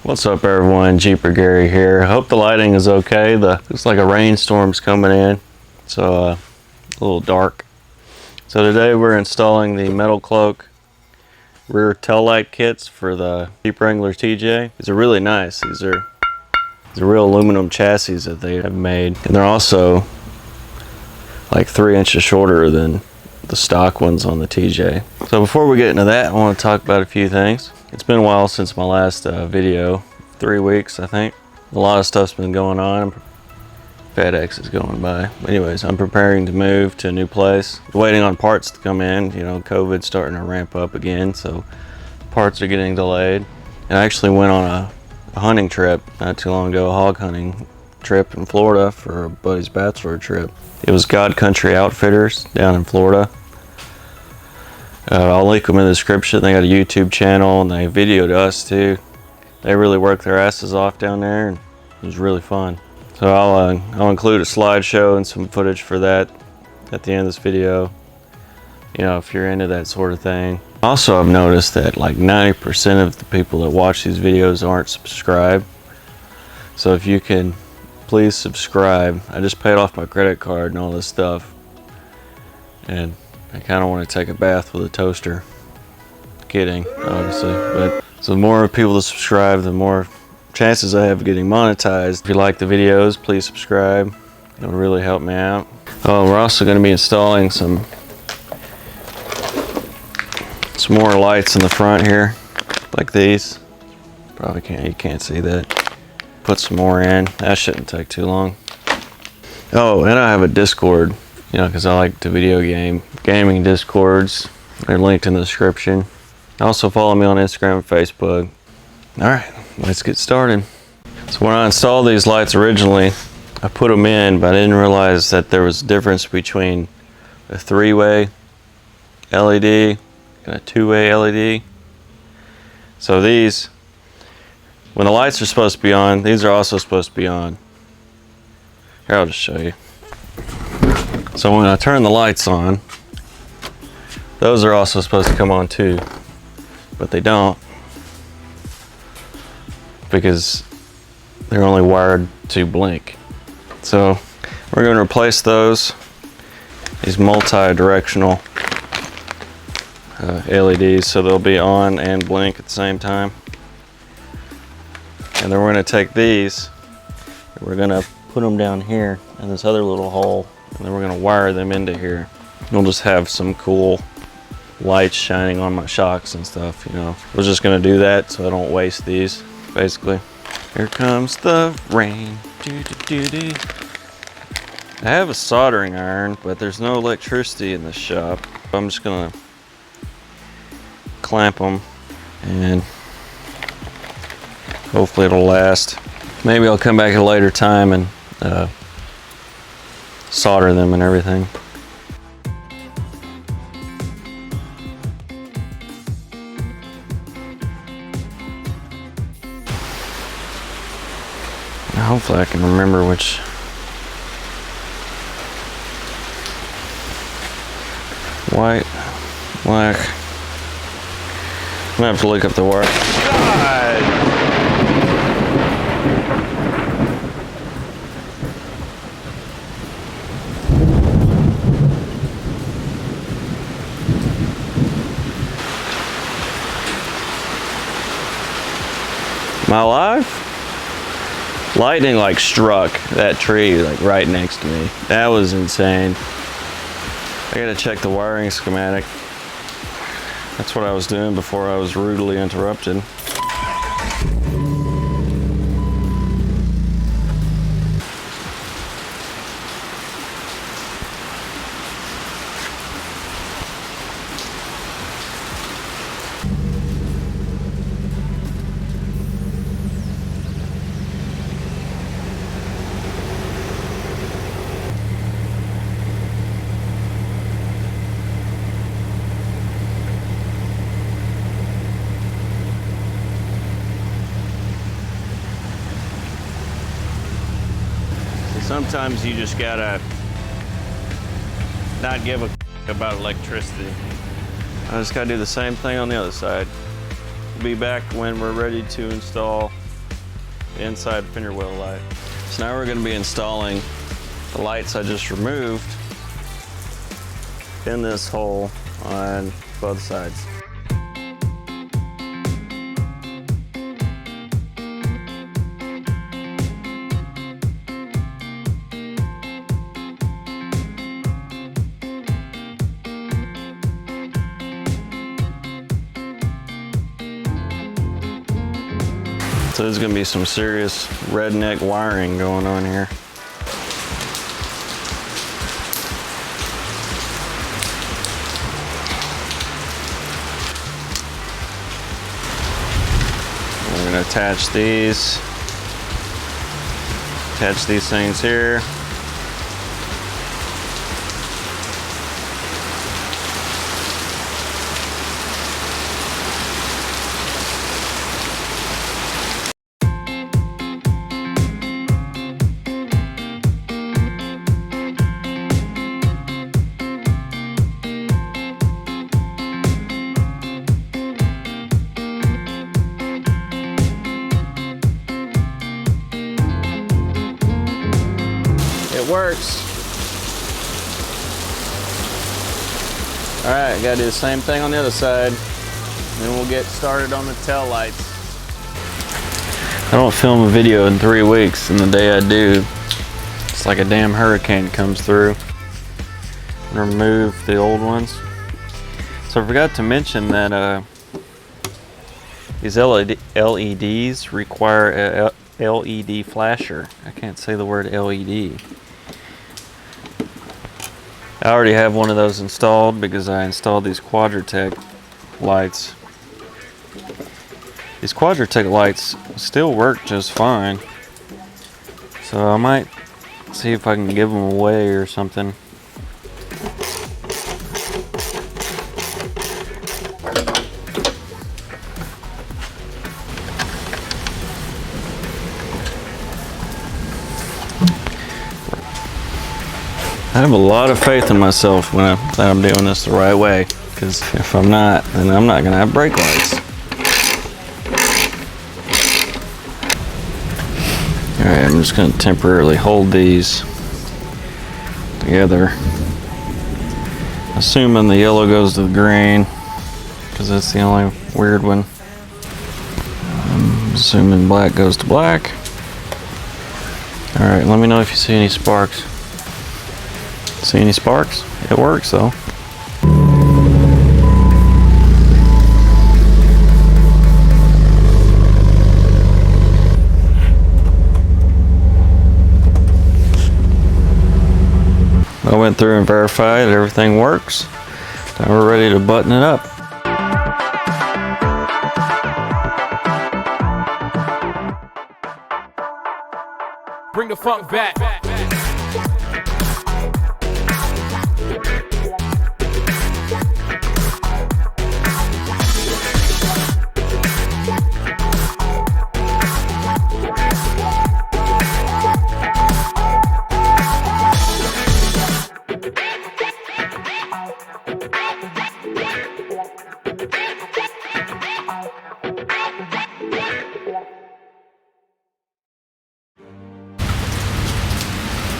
What's up everyone, Jeeper Gary here. Hope the lighting is okay. Looks like a rainstorm's coming in, so a little dark. So today we're installing the Metalcloak rear taillight kits for the Jeep Wrangler TJ. These are really nice. These are real aluminum chassis that they have made, and they're also like 3 inches shorter than the stock ones on the TJ. So before we get into that, I want to talk about a few things. It's been a while since my last video, 3 weeks I think. A lot of stuff's been going on. FedEx is going by. Anyways, I'm preparing to move to a new place. Waiting on parts to come in. You know, COVID's starting to ramp up again, so parts are getting delayed. And I actually went on a hunting trip not too long ago, a hog hunting trip in Florida for a buddy's bachelor trip. It was God Country Outfitters down in Florida. I'll link them in the description. They got a YouTube channel and they videoed us too. They really worked their asses off down there, and it was really fun. So I'll include a slideshow and some footage for that at the end of this video. You know, if you're into that sort of thing. Also, I've noticed that like 90% of the people that watch these videos aren't subscribed. So if you can please subscribe. I just paid off my credit card and all this stuff, and I kind of want to take a bath with a toaster. Kidding, obviously. But so the more people that subscribe, the more chances I have of getting monetized. If you like the videos, please subscribe. It'll really help me out. Oh, we're also going to be installing some more lights in the front here, like these. Probably you can't see that. Put some more in. That shouldn't take too long. Oh, and I have a Discord. You know, because I like to gaming Discords. They're linked in the description. Also follow me on Instagram and Facebook. Alright, let's get started. So when I installed these lights originally, I put them in, but I didn't realize that there was a difference between a 3-way LED and a 2-way LED. So these, when the lights are supposed to be on, these are also supposed to be on. Here, I'll just show you. So when I turn the lights on, those are also supposed to come on too, but they don't, because they're only wired to blink. So we're going to replace these multi-directional LEDs, so they'll be on and blink at the same time. And then we're going to take these, and we're going to put them down here in this other little hole, and then we're going to wire them into here. We'll just have some cool lights shining on my shocks and stuff, you know. I was just going to do that so I don't waste these, basically. Here comes the rain. I have a soldering iron, but there's no electricity in the shop. I'm just going to clamp them, and hopefully it'll last. Maybe I'll come back at a later time and solder them and everything. Hopefully I can remember which. White, black. I'm gonna have to look up the wire. God! Am I alive? Lightning like struck that tree like right next to me. That was insane. I gotta check the wiring schematic. That's what I was doing before I was rudely interrupted. Sometimes you just gotta not give a about electricity. I just gotta do the same thing on the other side. We'll be back when we're ready to install the inside fender well light. So now we're going to be installing the lights I just removed in this hole on both sides. So there's gonna be some serious redneck wiring going on here. We're gonna attach these things here. It works. All right, gotta do the same thing on the other side. Then we'll get started on the tail lights. I don't film a video in 3 weeks, and the day I do, it's like a damn hurricane comes through and remove the old ones. So I forgot to mention that these LEDs require a LED flasher. I can't say the word LED. I already have one of those installed because I installed these Quadratech lights. These Quadratech lights still work just fine. So I might see if I can give them away or something. I have a lot of faith in myself that I'm doing this the right way, because if I'm not, then I'm not gonna have brake lights. All right, I'm just gonna temporarily hold these together, assuming the yellow goes to the green, because that's the only weird one. I'm assuming black goes to black. All right, let me know if you see any sparks. See any sparks? It works though. I went through and verified everything works. Now we're ready to button it up. Bring the funk back.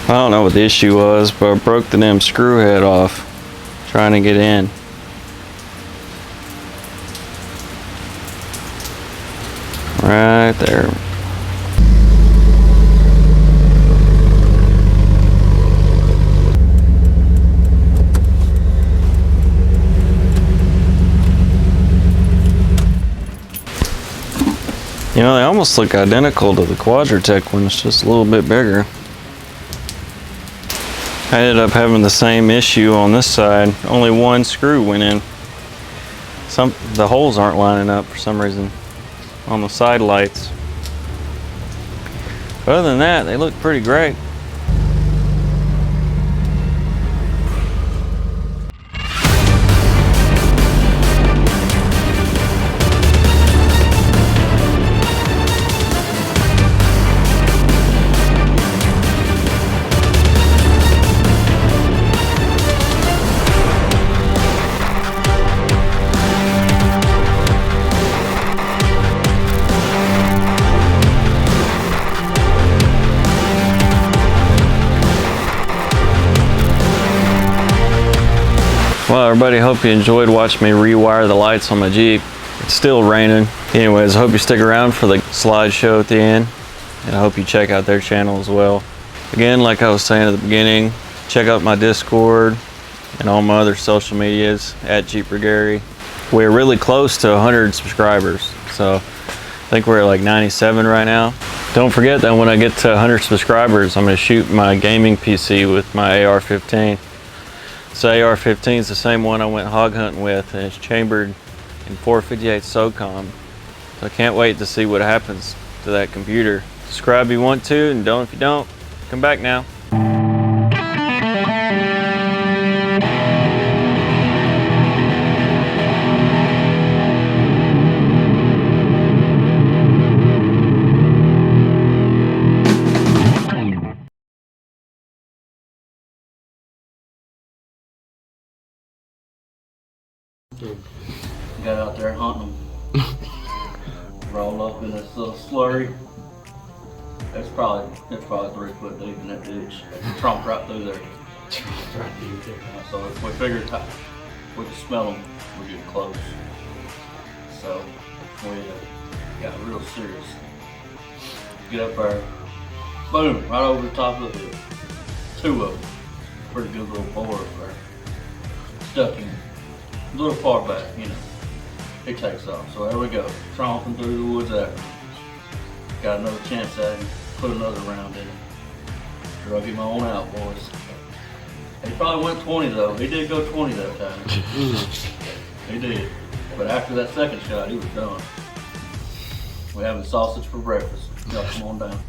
I don't know what the issue was, but I broke the damn screw head off trying to get in. Right there. You know, they almost look identical to the Quadratech ones, just a little bit bigger. I ended up having the same issue on this side. Only one screw went in. The holes aren't lining up for some reason on the side lights. But other than that, they look pretty great. Well, everybody, hope you enjoyed watching me rewire the lights on my Jeep. It's still raining. Anyways, I hope you stick around for the slideshow at the end, and I hope you check out their channel as well. Again, like I was saying at the beginning, check out my Discord and all my other social medias at jeeplifegary. We're really close to 100 subscribers, so I think we're at like 97 right now. Don't forget that when I get to 100 subscribers, I'm going to shoot my gaming PC with my AR-15. This AR-15 is the same one I went hog hunting with, and it's chambered in 458 SOCOM. So I can't wait to see what happens to that computer. Subscribe if you want to, and don't if you don't. Come back now. Got out there hunting them. Roll up in this little slurry. It's probably 3 foot deep in that ditch. It tromped right through there. So if we figured we could smell them, we get close. So we got real serious. Get up there, boom, right over the top of the hill. 2 of them. Pretty good little boar up there. Stuck him a little far back, you know. He takes off. So there we go, tromping through the woods after him. Got another chance at him, put another round in him. Drug him on out, boys. He probably went 20 though. He did go 20 that time. He did. But after that second shot, he was done. We're having sausage for breakfast. Y'all come on down.